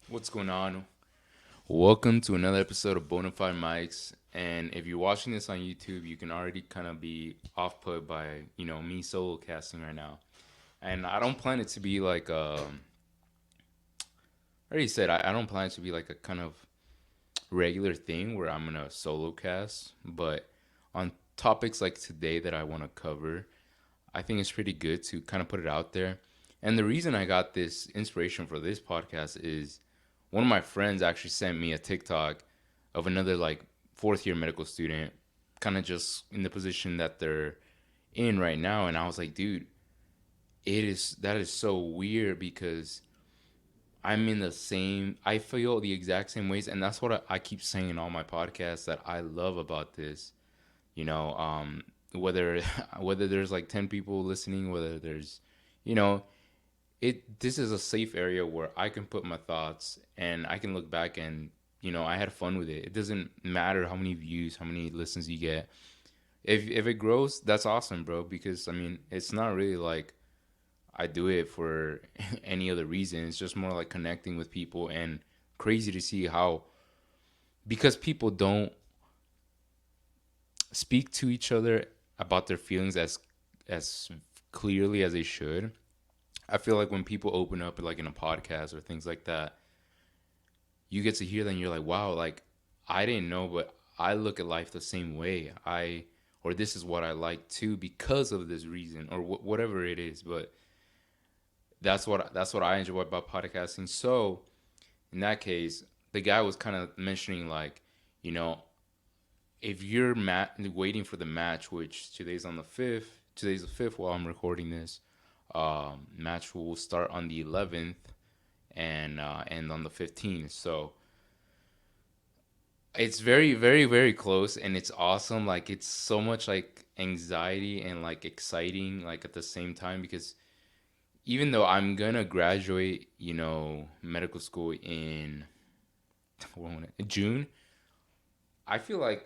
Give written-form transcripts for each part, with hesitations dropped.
What's going on? Welcome to another episode of Bonafide Mics. And if you're watching this on YouTube, you can already kind of be off put by me solo casting right now. And I don't plan it to be like I already said I don't plan it to be like a kind of regular thing where I'm gonna solo cast. But on topics like today that I want to cover, I think it's pretty good to kind of put it out there. And the reason I got this inspiration for this podcast is one of my friends actually sent me a TikTok of another like fourth year medical student, kind of just in the position that they're in right now. And I was like, dude, that is so weird because I feel the exact same ways. And that's what I keep saying in all my podcasts that I love about this, you know, whether, whether there's like 10 people listening, whether there's, you know, this is a safe area where I can put my thoughts and I can look back and I had fun with it. It doesn't matter how many views, how many listens you get. If it grows, that's awesome, bro. Because I mean, it's not really like I do it for any other reason. It's just more like connecting with people and crazy to see how because people don't speak to each other about their feelings as clearly as they should. I feel like when people open up like in a podcast or things like that, you get to hear that and you're like, wow, like I didn't know, but I look at life the same way. Or this is what I like too because of this reason or whatever it is. But that's what I enjoy about podcasting. So in that case, the guy was kind of mentioning like, you know, if you're waiting for the match, which today's the fifth while I'm recording this. Match will start on the 11th and on the 15th. So it's very, very, very close, and it's awesome. Like it's so much like anxiety and like exciting, like at the same time because even though I'm gonna graduate, medical school in June, I feel like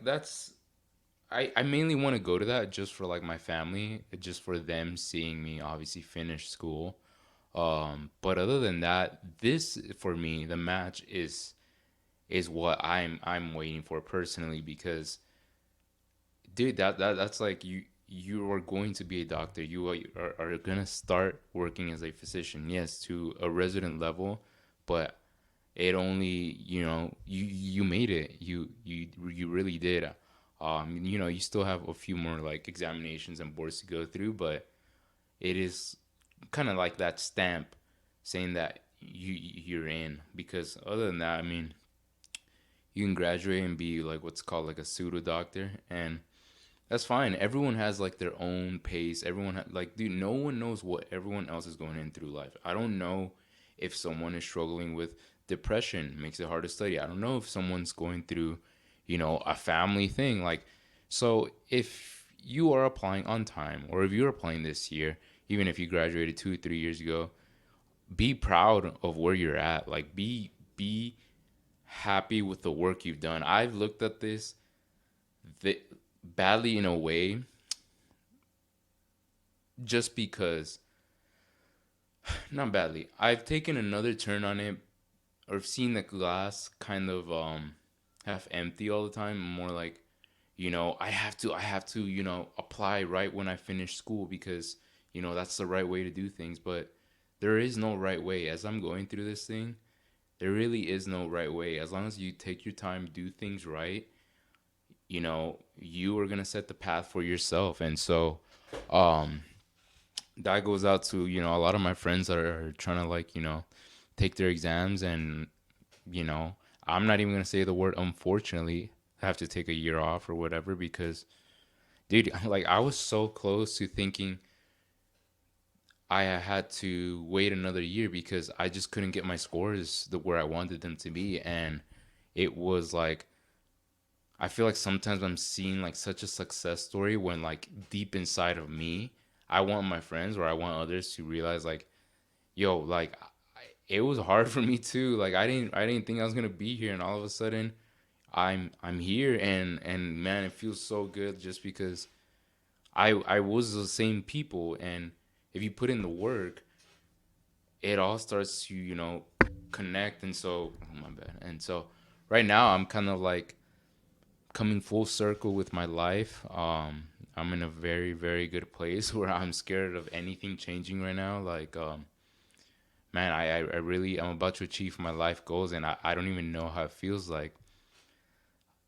I mainly want to go to that just for like my family, just for them seeing me obviously finish school. But other than that, this for me, the match is what I'm waiting for personally because dude, that's like you are going to be a doctor. You are gonna start working as a physician, yes, to a resident level, but it only you made it. You really did. You still have a few more like examinations and boards to go through, but it is kind of like that stamp saying that you're in. Because other than that, I mean, you can graduate and be like what's called like a pseudo doctor, and that's fine. Everyone has like their own pace. Like, dude, no one knows what everyone else is going in through life. I don't know if someone is struggling with depression, makes it hard to study. I don't know if someone's going through, a family thing. Like, so if you are applying on time, or if you're applying this year, even if you graduated 2, 3 years ago, be proud of where you're at. Like, be happy with the work you've done. I've looked at this badly in a way just because not badly I've taken another turn on it or seen the glass kind of half empty all the time, more like I have to apply right when I finish school because that's the right way to do things. But there is no right way. As I'm going through this thing, there really is no right way. As long as you take your time, do things right, you are going to set the path for yourself. And so um that goes out to a lot of my friends that are trying to like take their exams, and you know I'm not even gonna say the word unfortunately have to take a year off or whatever because dude, like I was so close to thinking I had to wait another year because I just couldn't get my scores where I wanted them to be. And it was like I feel like sometimes I'm seeing like such a success story when like deep inside of me I want my friends or I want others to realize like, yo, like it was hard for me too. Like I didn't think I was gonna be here, and all of a sudden, I'm here, and man, it feels so good just because I was the same people, and if you put in the work, it all starts to connect. And so, oh my bad. And so, right now, I'm kind of like coming full circle with my life. I'm in a very, very good place where I'm scared of anything changing right now. Like, man, I really, I'm about to achieve my life goals, and I don't even know how it feels like.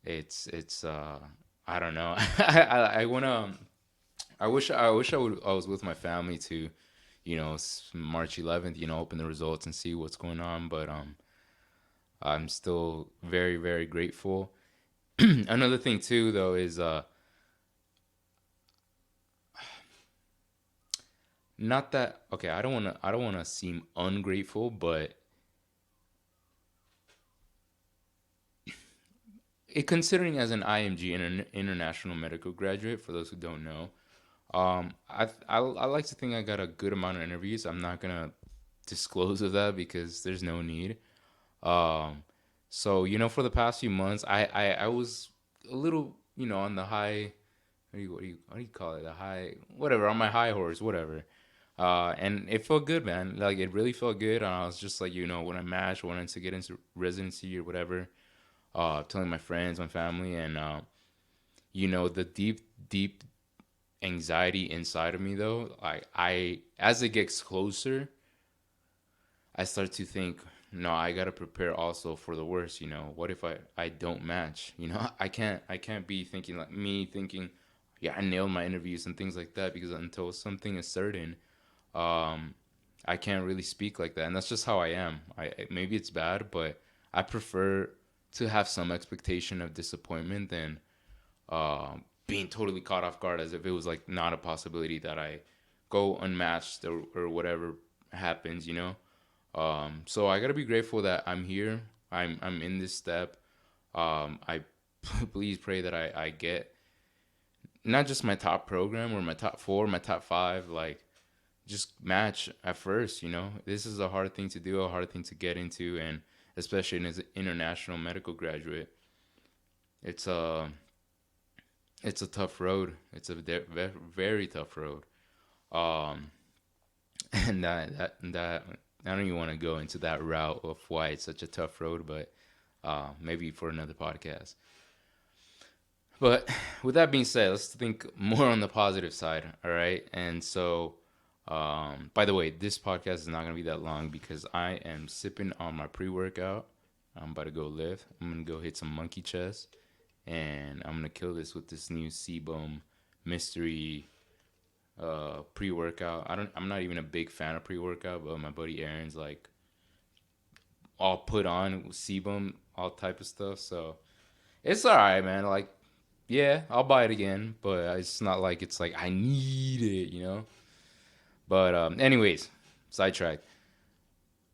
It's I don't know. I wanna. I was with my family to, March 11th, open the results and see what's going on. But I'm still very, very grateful. Another thing too, though, is not that okay. I don't wanna seem ungrateful, but considering as an IMG, international medical graduate, for those who don't know, I like to think I got a good amount of interviews. I'm not gonna disclose of that because there's no need. Um, so for the past few months, I was a little, on the high. What do you call it? The high, whatever, on my high horse, whatever. And it felt good, man. Like it really felt good. And I was just like, when I matched, wanted to get into residency or whatever. Telling my friends, my family, and the deep, deep anxiety inside of me though. I as it gets closer, I start to think, no, I gotta prepare also for the worst. What if I don't match? I can't be thinking like me thinking, yeah, I nailed my interviews and things like that because until something is certain, um, I can't really speak like that, and that's just how I am. Maybe it's bad, but I prefer to have some expectation of disappointment than being totally caught off guard as if it was like not a possibility that I go unmatched or whatever happens. So I gotta be grateful that I'm here. I'm in this step. I please pray that I get not just my top program or my top four, my top five, like just match at first. This is a hard thing to do, a hard thing to get into, and especially as an international medical graduate, it's a tough road. It's a very tough road. Um, and that I don't even want to go into that route of why it's such a tough road, but maybe for another podcast. But with that being said, let's think more on the positive side. All right, and so. By the way, this podcast is not gonna be that long because I am sipping on my pre-workout. I'm about to go lift. I'm gonna go hit some monkey chest, and I'm gonna kill this with this new Sebum mystery pre-workout. I'm not even a big fan of pre-workout, but my buddy Aaron's like all put on Sebum, all type of stuff. So it's all right, man. Like, yeah, I'll buy it again, but it's not like it's like I need it. But anyways, sidetrack.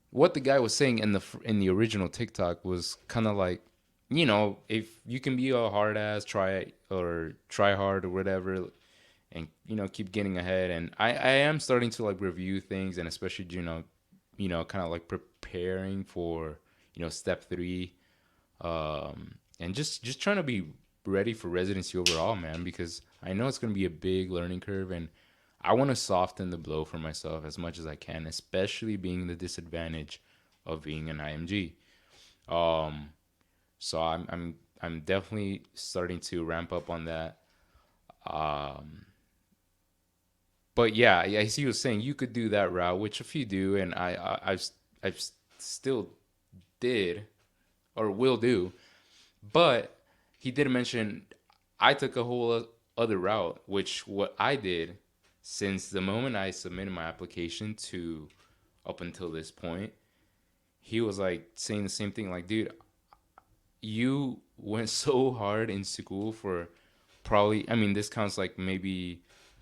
What the guy was saying in the original TikTok was kind of like, if you can be a hard ass, try hard or whatever, and keep getting ahead. And I am starting to like review things, and especially kind of like preparing for step three, and just trying to be ready for residency overall, man, because I know it's gonna be a big learning curve, and I want to soften the blow for myself as much as I can, especially being the disadvantage of being an IMG. Um, so I'm definitely starting to ramp up on that. Um, but yeah, I see you saying you could do that route, which a few do, and I've still did or will do. But he did mention I took a whole other route, which what I did since the moment I submitted my application to up until this point, he was like saying the same thing. Like, dude, you went so hard in school for probably, I mean, this counts like maybe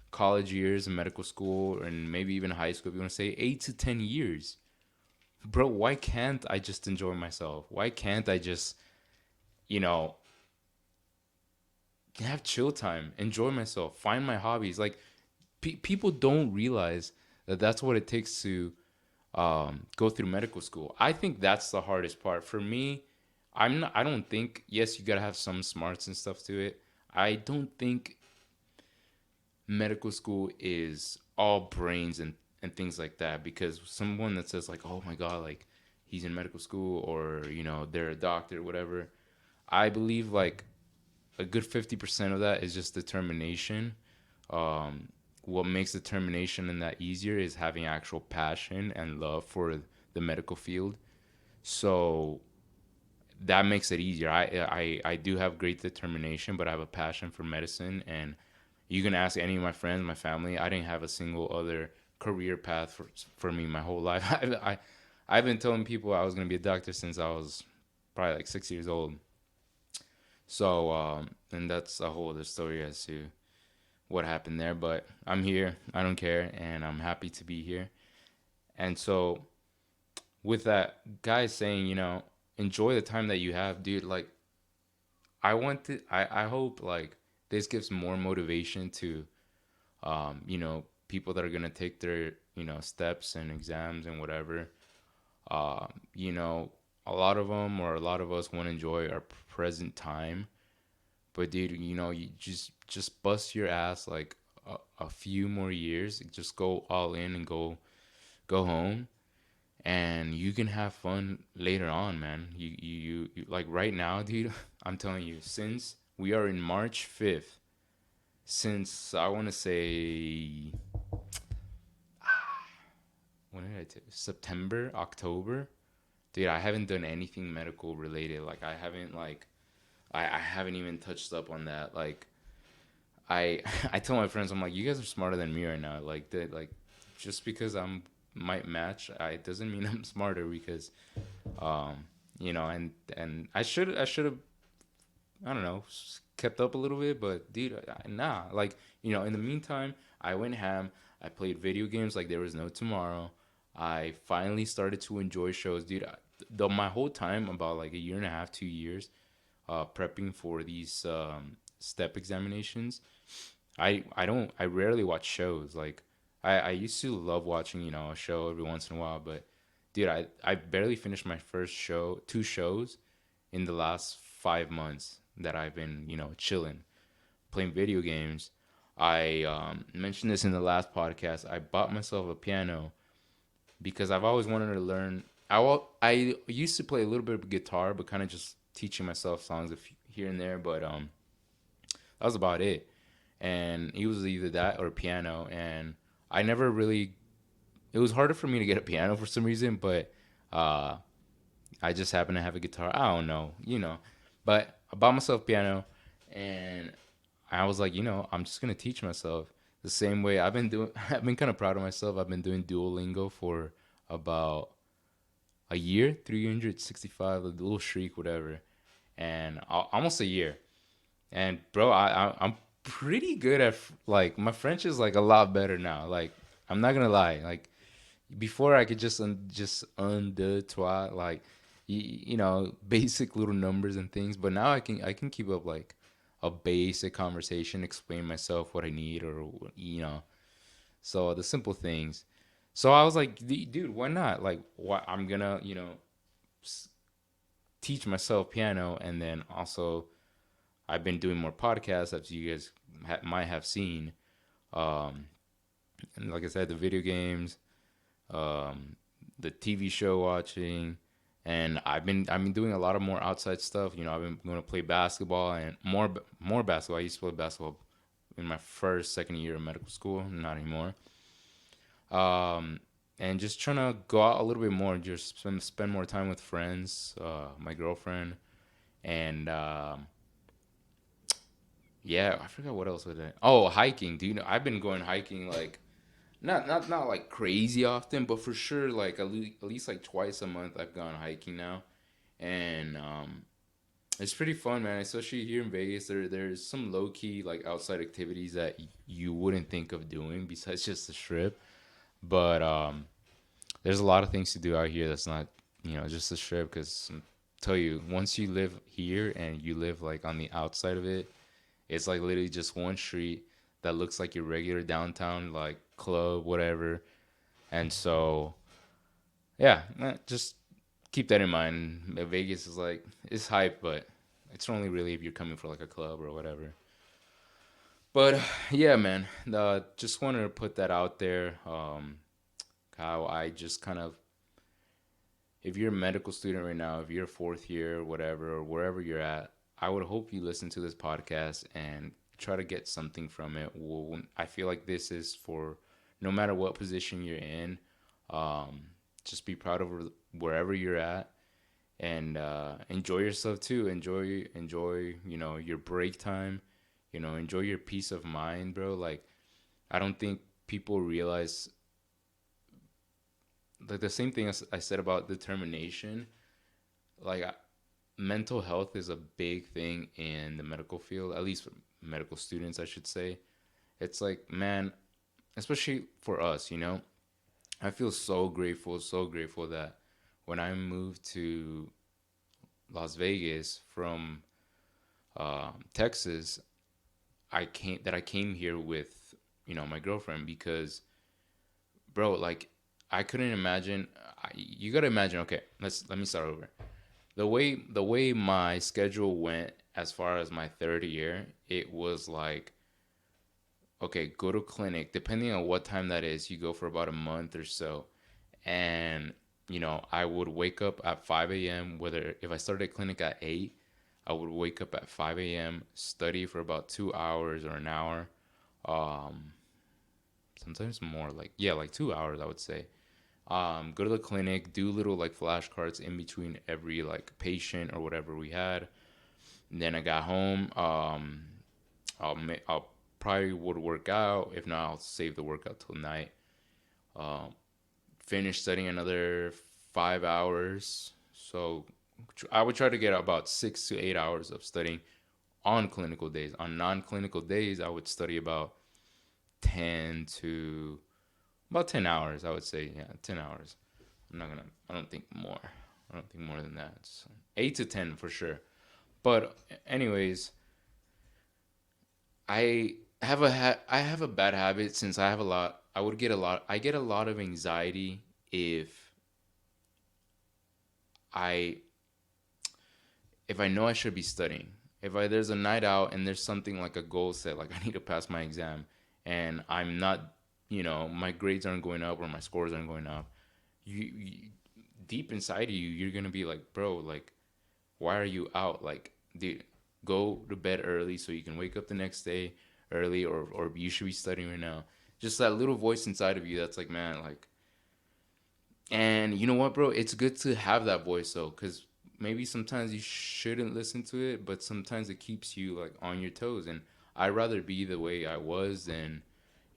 college years and medical school and maybe even high school, if you want to say 8 to 10 years. Bro, why can't I just enjoy myself? Why can't I just, you know, have chill time, enjoy myself, find my hobbies? Like, people don't realize that that's what it takes to go through medical school. I think that's the hardest part for me. I don't think. Yes, you gotta have some smarts and stuff to it. I don't think medical school is all brains and things like that, because someone that says like, oh my god, like he's in medical school, or they're a doctor, whatever. I believe like a good 50% of that is just determination. um, what makes determination in that easier is having actual passion and love for the medical field. So that makes it easier. I do have great determination, but I have a passion for medicine. And you can ask any of my friends, my family. I didn't have a single other career path for me my whole life. I've been telling people I was gonna be a doctor since I was probably like 6 years old. So and that's a whole other story as to what happened there. But I'm here. I don't care, and I'm happy to be here. And so with that guy saying, enjoy the time that you have, dude. Like I hope like this gives more motivation to people that are gonna take their steps and exams and whatever. You know, a lot of them or a lot of us want to enjoy our present time, but dude, you just bust your ass like a few more years. Just go all in and go home, and you can have fun later on, man. You like right now, dude. I'm telling you, since we are in March 5th, since I want to say when did September, October, dude. I haven't done anything medical related. Like I haven't like I haven't even touched up on that. Like I I tell my friends, I'm like, you guys are smarter than me right now. Like that, like just because I'm might match, it doesn't mean I'm smarter because um and I should have, I don't know, kept up a little bit, but dude, nah. Like in the meantime, I went ham. I played video games like there was no tomorrow. I finally started to enjoy shows, dude. Though my whole time, about like a year and a half, 2 years, prepping for these step examinations, I rarely watch shows. Like I used to love watching a show every once in a while, but dude, I barely finished my first show, two shows in the last 5 months that I've been chilling, playing video games. I mentioned this in the last podcast. I bought myself a piano because I've always wanted to learn. I used to play a little bit of guitar, but kind of just teaching myself songs here and there. But that was about it. And it was either that or piano. And I never really. It was harder for me to get a piano for some reason, but uh, I just happen to have a guitar. I don't know, But I bought myself a piano, and I was like, I'm just gonna teach myself the same way I've been doing. I've been kind of proud of myself. I've been doing Duolingo for about a year, 365, a little streak, whatever, and almost a year. And bro, I'm pretty good at like my French is like a lot better now. Like I'm not gonna lie, like before I could just un deux trois like basic little numbers and things, but now I can keep up like a basic conversation, explain myself what I need, or so the simple things. So I was like, dude, why not? Like, why I'm gonna teach myself piano, and then also I've been doing more podcasts as you guys might have seen. Um, and like I said, the video games, um, the TV show watching, and I've been doing a lot of more outside stuff. I've been going to play basketball and more basketball. I used to play basketball in my first second year of medical school, not anymore. Um, and just trying to go out a little bit more, just spend more time with friends, my girlfriend, and yeah, I forgot what else was it. Oh, hiking. Do you know? I've been going hiking like not like crazy often, but for sure like at least like twice a month I've gone hiking now, and it's pretty fun, man. Especially here in Vegas, there's some low key like outside activities that you wouldn't think of doing besides just the strip, but there's a lot of things to do out here that's not just the strip. Because tell you, once you live here and you live like on the outside of it, it's like literally just one street that looks like your regular downtown like club, whatever. And so, yeah, just keep that in mind. Vegas is like it's hype, but it's only really if you're coming for like a club or whatever. But yeah, man, just wanted to put that out there. How I just kind of if you're a medical student right now, if you're fourth year, whatever, or wherever you're at, I would hope you listen to this podcast and try to get something from it. Well, I feel like this is for no matter what position you're in. Um, just be proud of wherever you're at, and enjoy yourself too. Enjoy your break time. Enjoy your peace of mind, bro. Like, I don't think people realize, like, the same thing as I said about determination. Like, mental health is a big thing in the medical field, at least for medical students, I should say. It's like, man, especially for us, I feel so grateful that when I moved to Las Vegas from Texas, I came here with my girlfriend, because, bro, like, I couldn't imagine. You gotta imagine. Okay, let me start over. The way my schedule went as far as my third year, it was like, okay, go to clinic. Depending on what time that is, you go for about a month or so, and I would wake up at 5 a.m. Whether if I started clinic at 8, I would wake up at 5 a.m., study for about 2 hours or an hour, um, sometimes more, like, yeah, like 2 hours, I would say. Go to the clinic, do little like flashcards in between every like patient or whatever we had. And then I got home. I'll probably would work out. If not, I'll save the workout till night. Um, Finish studying another 5 hours. So I would try to get about 6 to 8 hours of studying on clinical days. On non-clinical days, I would study ten to about 10 hours. I would say, yeah, 10 hours. I don't think more. I don't think more than that. So 8 to 10 for sure. But anyways, I have a bad habit, since I have a lot. I get a lot of anxiety if I I know I should be studying. If I There's a night out and there's something like a goal set, like I need to pass my exam, and I'm not, my grades aren't going up or my scores aren't going up. You deep inside of you, you're gonna be like, bro, like, why are you out? Like, dude, go to bed early so you can wake up the next day early, or you should be studying right now. Just that little voice inside of you that's like, man, like, and you know what, bro? It's good to have that voice though, because maybe sometimes you shouldn't listen to it, but sometimes it keeps you like on your toes. And I'd rather be the way I was than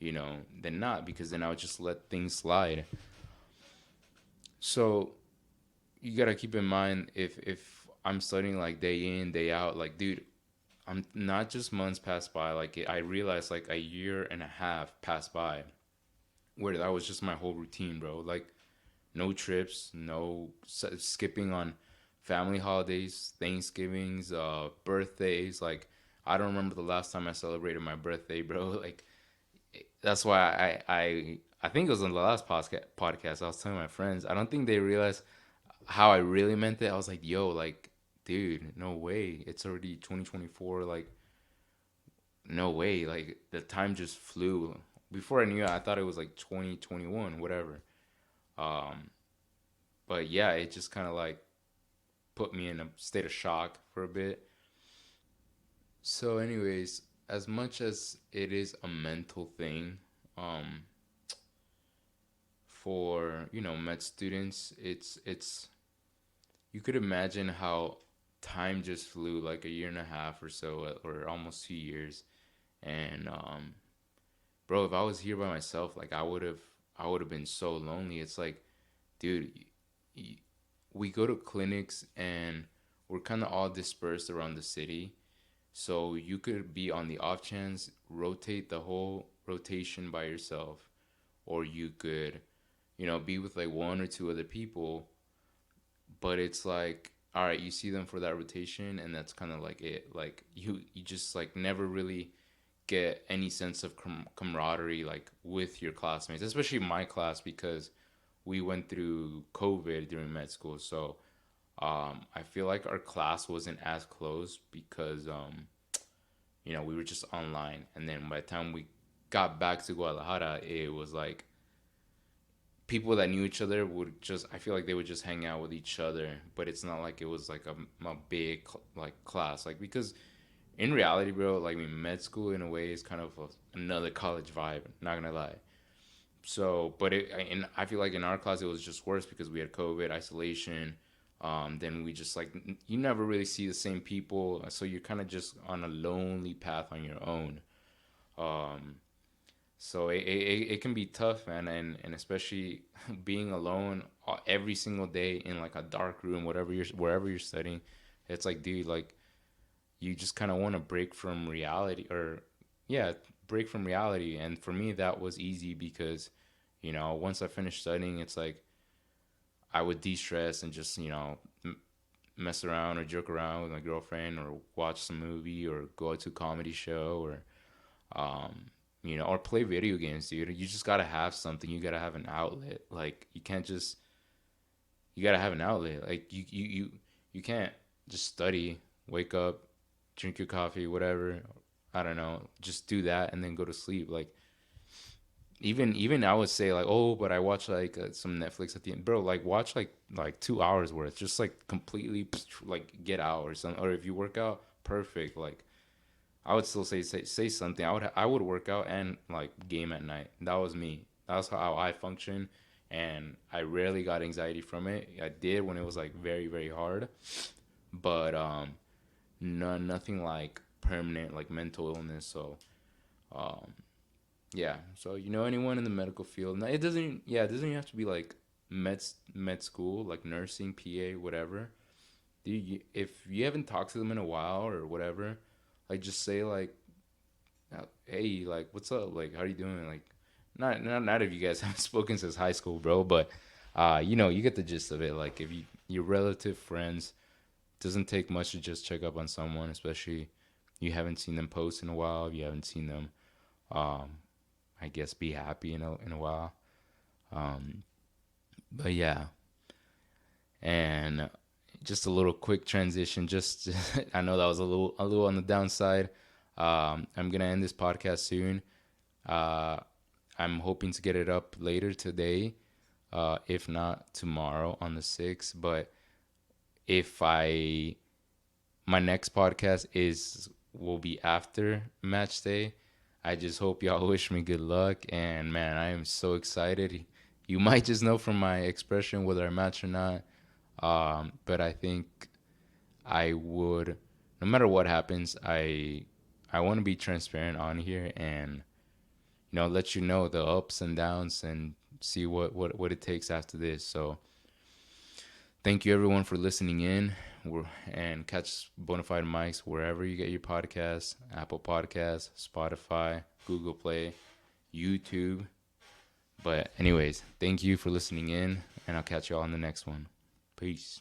not, because then I would just let things slide. So you gotta keep in mind, if I'm studying like day in day out, like, dude, I'm not just months pass by. Like, I realized like a year and a half passed by where that was just my whole routine, bro. Like, no trips, no skipping on family holidays, Thanksgivings, birthdays. Like, I don't remember the last time I celebrated my birthday, bro. Like, that's why I think it was on the last podcast. I was telling my friends. I don't think they realized how I really meant it. I was like, yo, like, dude, no way. It's already 2024. Like, no way. Like, the time just flew. Before I knew it, I thought it was like 2021, whatever. Um, but yeah, it just kind of like put me in a state of shock for a bit. So, anyways, as much as it is a mental thing, um, for med students, it's you could imagine how time just flew, like a year and a half or so, or almost 2 years. And bro, if I was here by myself, like, I would have been so lonely. It's like, dude, we go to clinics and we're kind of all dispersed around the city. So you could be on the off chance, rotate the whole rotation by yourself, or you could, be with like one or two other people. But it's like, all right, you see them for that rotation, and that's kind of like it. Like, you just like never really get any sense of camaraderie, like, with your classmates, especially my class, because we went through COVID during med school. So I feel like our class wasn't as close because we were just online. And then by the time we got back to Guadalajara, it was like people that knew each other would just, I feel like they would just hang out with each other, but it's not like it was like a big like class, like because in reality, bro, like med school in a way is kind of another college vibe, not gonna lie. So, but and I feel like in our class it was just worse because we had COVID isolation. Then we just like you never really see the same people, so you're kind of just on a lonely path on your own. Um, so it can be tough, man, and especially being alone every single day in like a dark room, whatever you're wherever you're studying. It's like, dude, like you just kind of want to break from reality, or yeah, break from reality. And for me, that was easy because, once I finished studying, it's like I would de-stress and just mess around or joke around with my girlfriend or watch some movie or go to a comedy show or or play video games, dude. You just gotta have something. You gotta have an outlet. Like you can't just you gotta have an outlet. Like you can't just study, wake up, drink your coffee, whatever. I don't know, just do that and then go to sleep. Like even I would say like, oh, but I watch like some Netflix at the end, bro. Like watch like 2 hours worth, just like completely like get out or something. Or if you work out, perfect. Like I would still say something. I would work out and like game at night. That was me. That's how I function, and I rarely got anxiety from it. I did when it was like very very hard, but no, nothing like permanent like mental illness. So um, yeah. So anyone in the medical field, it doesn't. Yeah, it doesn't have to be like med school, like nursing, PA, whatever. If you haven't talked to them in a while or whatever, like just say like, hey, like what's up? Like how are you doing? Like not if you guys haven't spoken since high school, bro, but you get the gist of it. Like if your relative friends, doesn't take much to just check up on someone, especially you haven't seen them post in a while, if you haven't seen them um I guess be happy in a while. Um but yeah, and just a little quick transition. Just I know that was a little on the downside. I'm gonna end this podcast soon. Uh, I'm hoping to get it up later today, if not tomorrow on the 6th. But if I my next podcast is will be after match day. I just hope y'all wish me good luck. And man, I am so excited. You might just know from my expression whether I match or not. But I think I would, no matter what happens, I want to be transparent on here and let you know the ups and downs and see what it takes after this. So thank you everyone for listening in. And catch Bonafide Mics wherever you get your podcasts: Apple Podcasts, Spotify, Google Play, YouTube. But anyways, thank you for listening in, and I'll catch you all on the next one. Peace.